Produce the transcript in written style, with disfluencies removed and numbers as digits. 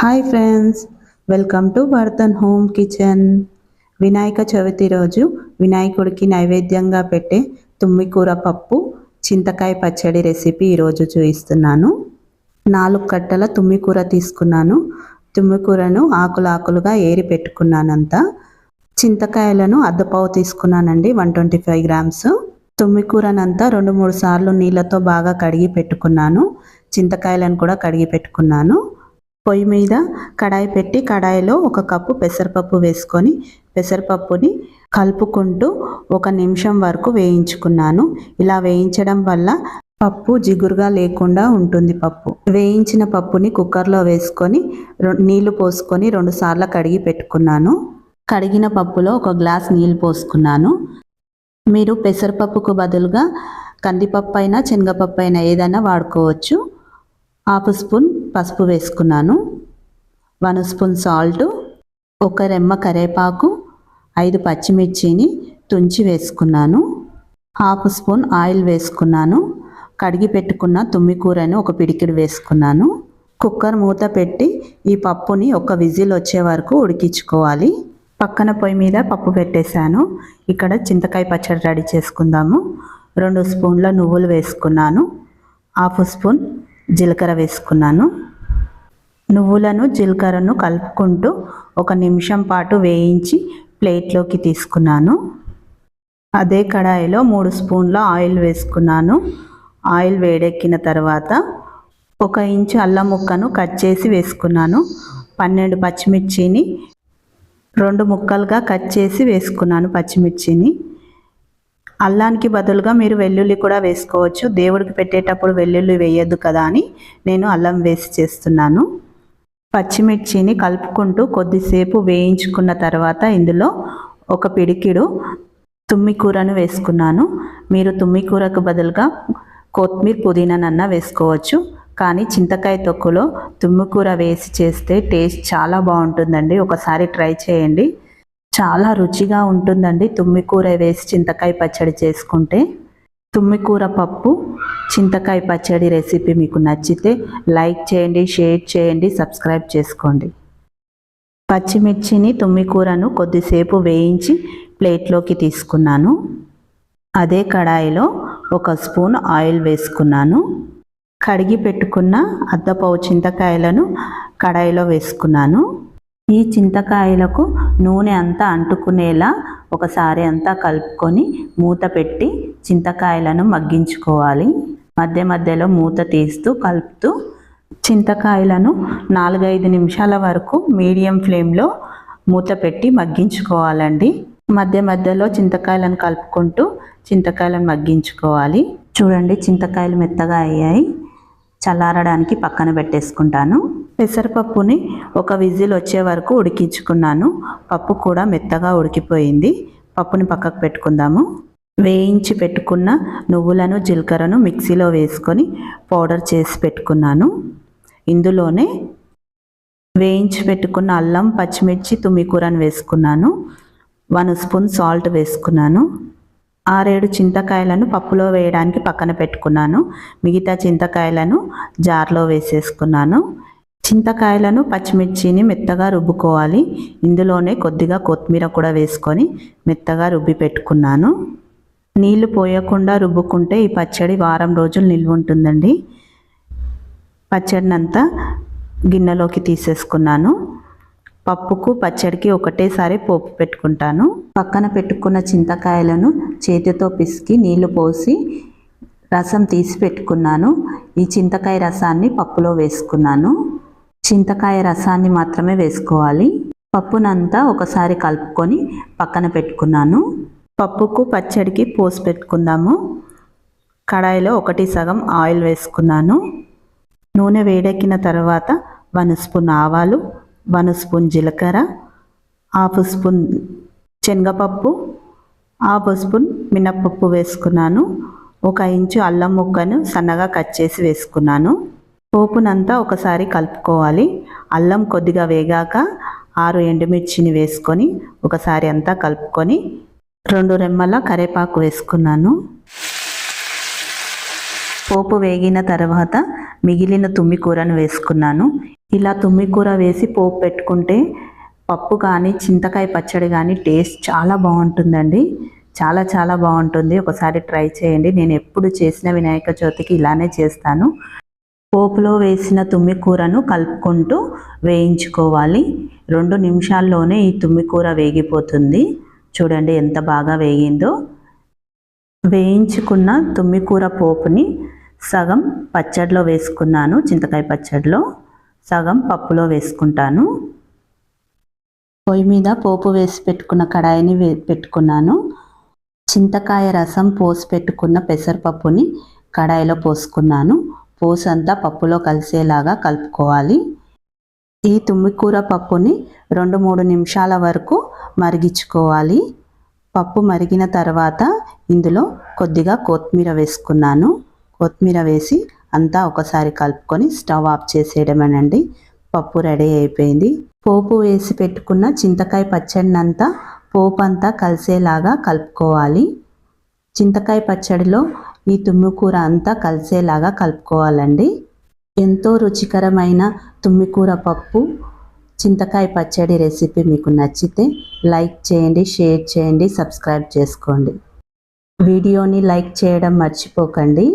Hi friends, welcome to Vardhan home kitchen. Vinayaka Chavithi రోజు వినాయకుడికి నైవేద్యంగా పెట్టే తుమ్మికూర పప్పు చింతకాయ పచ్చడి రెసిపీ ఈరోజు చూపిస్తున్నాను. 4 కట్టల తుమ్మికూర తీసుకున్నాను. తుమ్మికూరను ఆకులుగా ఏరి పెట్టుకున్నానంతా. చింతకాయలను అద్దపావు తీసుకున్నానండి, 125 గ్రామ్స్. తుమ్మికూరనంతా 2-3 సార్లు నీళ్ళతో బాగా కడిగి పెట్టుకున్నాను. చింతకాయలను కూడా కడిగి పెట్టుకున్నాను. పొయ్యి మీద కడాయి పెట్టి కడాయిలో 1 కప్పు పెసరపప్పు వేసుకొని పెసరపప్పుని కలుపుకుంటూ 1 నిమిషం వరకు వేయించుకున్నాను. ఇలా వేయించడం వల్ల పప్పు జిగురుగా లేకుండా ఉంటుంది. వేయించిన పప్పుని కుక్కర్లో వేసుకొని నీళ్లు పోసుకొని 2 సార్లు కడిగి పెట్టుకున్నాను. కడిగిన పప్పులో 1 గ్లాస్ నీళ్ళు పోసుకున్నాను. మీరు పెసరపప్పుకు బదులుగా కందిపప్పు అయినా శనగపప్పు అయినా ఏదైనా వాడుకోవచ్చు. 1/2 స్పూన్ పసుపు వేసుకున్నాను. 1 స్పూన్ సాల్ట్, 1 రెమ్మ కరివేపాకు, 5 పచ్చిమిర్చిని తుంచి వేసుకున్నాను. 1/2 స్పూన్ ఆయిల్ వేసుకున్నాను. కడిగి పెట్టుకున్న తుమ్మికూరను 1 పిడికిడు వేసుకున్నాను. కుక్కర్ మూత పెట్టి ఈ పప్పుని 1 విజిల్ వచ్చే వరకు ఉడికించుకోవాలి. పక్కన పొయ్యి మీద పప్పు పెట్టేశాను. ఇక్కడ చింతకాయ పచ్చడి రెడీ చేసుకుందాము. 2 స్పూన్ల నువ్వులు వేసుకున్నాను. 1/2 స్పూన్ జీలకర్ర వేసుకున్నాను. నువ్వులను జీలకర్రను కలుపుకుంటూ 1 నిమిషం పాటు వేయించి ప్లేట్లోకి తీసుకున్నాను. అదే కడాయిలో 3 స్పూన్ల ఆయిల్ వేసుకున్నాను. ఆయిల్ వేడెక్కిన తర్వాత 1 ఇంచు అల్లం ముక్కను కట్ చేసి వేసుకున్నాను. 12 పచ్చిమిర్చిని 2 ముక్కలుగా కట్ చేసి వేసుకున్నాను. పచ్చిమిర్చిని అల్లానికి బదులుగా మీరు వెల్లుల్లి కూడా వేసుకోవచ్చు. దేవుడికి పెట్టేటప్పుడు వెల్లుల్లి వేయద్దు కదా అని నేను అల్లం వేసి చేస్తున్నాను. పచ్చిమిర్చిని కలుపుకుంటూ కొద్దిసేపు వేయించుకున్న తర్వాత ఇందులో 1 పిడికిడు తుమ్మికూరను వేసుకున్నాను. మీరు తుమ్మికూరకు బదులుగా కొత్తిమీర పుదీనానన్నా వేసుకోవచ్చు. కానీ చింతకాయ తొక్కులో తుమ్మికూర వేసి చేస్తే టేస్ట్ చాలా బాగుంటుందండి. ఒకసారి ట్రై చేయండి. చాలా రుచిగా ఉంటుందండి తుమ్మికూర వేసి చింతకాయ పచ్చడి చేసుకుంటే. తుమ్మికూర పప్పు చింతకాయ పచ్చడి రెసిపీ మీకు నచ్చితే లైక్ చేయండి, షేర్ చేయండి, సబ్స్క్రైబ్ చేసుకోండి. పచ్చిమిర్చిని తుమ్మికూరను కొద్దిసేపు వేయించి ప్లేట్లోకి తీసుకున్నాను. అదే కడాయిలో 1 స్పూన్ ఆయిల్ వేసుకున్నాను. కడిగి పెట్టుకున్న అద్దపావు చింతకాయలను కడాయిలో వేసుకున్నాను. ఈ చింతకాయలకు నూనె అంతా అంటుకునేలా ఒకసారి అంతా కలుపుకొని మూత పెట్టి చింతకాయలను మగ్గించుకోవాలి. మధ్య మధ్యలో మూత తీస్తూ కలుపుతూ చింతకాయలను 4-5 నిమిషాల వరకు మీడియం ఫ్లేమ్లో మూత పెట్టి మగ్గించుకోవాలండి. మధ్య మధ్యలో చింతకాయలను కలుపుకుంటూ చింతకాయలను మగ్గించుకోవాలి. చూడండి, చింతకాయలు మెత్తగా అయ్యాయి. చల్లారడానికి పక్కన పెట్టేసుకుంటాను. పెసరపప్పుని 1 విజిల్ వచ్చే వరకు ఉడికించుకున్నాను. పప్పు కూడా మెత్తగా ఉడికిపోయింది. పప్పుని పక్కకు పెట్టుకుందాము. వేయించి పెట్టుకున్న నువ్వులను జీలకర్రను మిక్సీలో వేసుకొని పౌడర్ చేసి పెట్టుకున్నాను. ఇందులోనే వేయించి పెట్టుకున్న అల్లం, పచ్చిమిర్చి, తుమ్మికూరను వేసుకున్నాను. 1 స్పూన్ సాల్ట్ వేసుకున్నాను. 6-7 చింతకాయలను పప్పులో వేయడానికి పక్కన పెట్టుకున్నాను. మిగతా చింతకాయలను జార్లో వేసేసుకున్నాను. చింతకాయలను పచ్చిమిర్చిని మెత్తగా రుబ్బుకోవాలి. ఇందులోనే కొద్దిగా కొత్తిమీర కూడా వేసుకొని మెత్తగా రుబ్బి పెట్టుకున్నాను. నీళ్లు పోయకుండా రుబ్బుకుంటే ఈ పచ్చడి వారం రోజులు నిల్వ ఉంటుందండి. పచ్చడినంతా గిన్నెలోకి తీసేసుకున్నాను. పప్పుకు పచ్చడికి ఒకటేసారి పోపు పెట్టుకుంటాను. పక్కన పెట్టుకున్న చింతకాయలను చేతితో పిసికి నీళ్లు పోసి రసం తీసి పెట్టుకున్నాను. ఈ చింతకాయ రసాన్ని పప్పులో వేసుకున్నాను. చింతకాయ రసాన్ని మాత్రమే వేసుకోవాలి. పప్పునంతా ఒకసారి కలుపుకొని పక్కన పెట్టుకున్నాను. పప్పుకు పచ్చడికి పోసి పెట్టుకుందాము. కడాయిలో 1 సగం ఆయిల్ వేసుకున్నాను. నూనె వేడెక్కిన తర్వాత 1 స్పూన్ ఆవాలు, 1 స్పూన్ జీలకర్ర, 1/2 స్పూన్ శనగపప్పు, 1/2 స్పూన్ మినప్పప్పు వేసుకున్నాను. 1 ఇంచు అల్లం ముక్కను సన్నగా కట్ చేసి వేసుకున్నాను. పోపునంతా ఒకసారి కలుపుకోవాలి. అల్లం కొద్దిగా వేగాక 6 ఎండుమిర్చిని వేసుకొని ఒకసారి అంతా కలుపుకొని 2 రెమ్మల కరివేపాకు వేసుకున్నాను. పోపు వేగిన తర్వాత మిగిలిన తుమ్మికూరను వేసుకున్నాను. ఇలా తుమ్మికూర వేసి పోపు పెట్టుకుంటే పప్పు కానీ చింతకాయ పచ్చడి కానీ టేస్ట్ చాలా బాగుంటుందండి. చాలా చాలా బాగుంటుంది. ఒకసారి ట్రై చేయండి. నేను ఎప్పుడు చేసిన వినాయక చవితికి ఇలానే చేస్తాను. పోపులో వేసిన తుమ్మికూరను కలుపుకుంటూ వేయించుకోవాలి. 2 నిమిషాల్లోనే ఈ తుమ్మికూర వేగిపోతుంది. చూడండి ఎంత బాగా వేగిందో. వేయించుకున్న తుమ్మికూర పోపుని సగం పచ్చడిలో వేసుకున్నాను, చింతకాయ పచ్చడిలో, సగం పప్పులో వేసుకుంటాను. పొయ్యి మీద పోపు వేసి పెట్టుకున్న కడాయిని పెట్టుకున్నాను. చింతకాయ రసం పోసి పెట్టుకున్న పెసరపప్పుని కడాయిలో పోసుకున్నాను. పోసంతా పప్పులో కలిసేలాగా కలుపుకోవాలి. ఈ తుమ్మికూర పప్పుని 2-3 నిమిషాల వరకు మరిగించుకోవాలి. పప్పు మరిగిన తర్వాత ఇందులో కొద్దిగా కొత్తిమీర వేసుకున్నాను. కొత్తిమీర వేసి అంతా ఒకసారి కలుపుకొని స్టవ్ ఆఫ్ చేసేయడమేనండి. పప్పు రెడీ అయిపోయింది. పోపు వేసి పెట్టుకున్న చింతకాయ పచ్చడినంతా పోపు అంతా కలిసేలాగా కలుపుకోవాలి. చింతకాయ పచ్చడిలో ఈ తుమ్మికూర అంతా కలిసేలాగా కలుపుకోవాలండి. ఎంతో రుచికరమైన తుమ్మికూర పప్పు చింతకాయ పచ్చడి రెసిపీ మీకు నచ్చితే లైక్ చేయండి, షేర్ చేయండి, సబ్స్క్రైబ్ చేసుకోండి. వీడియోని లైక్ చేయడం మర్చిపోకండి.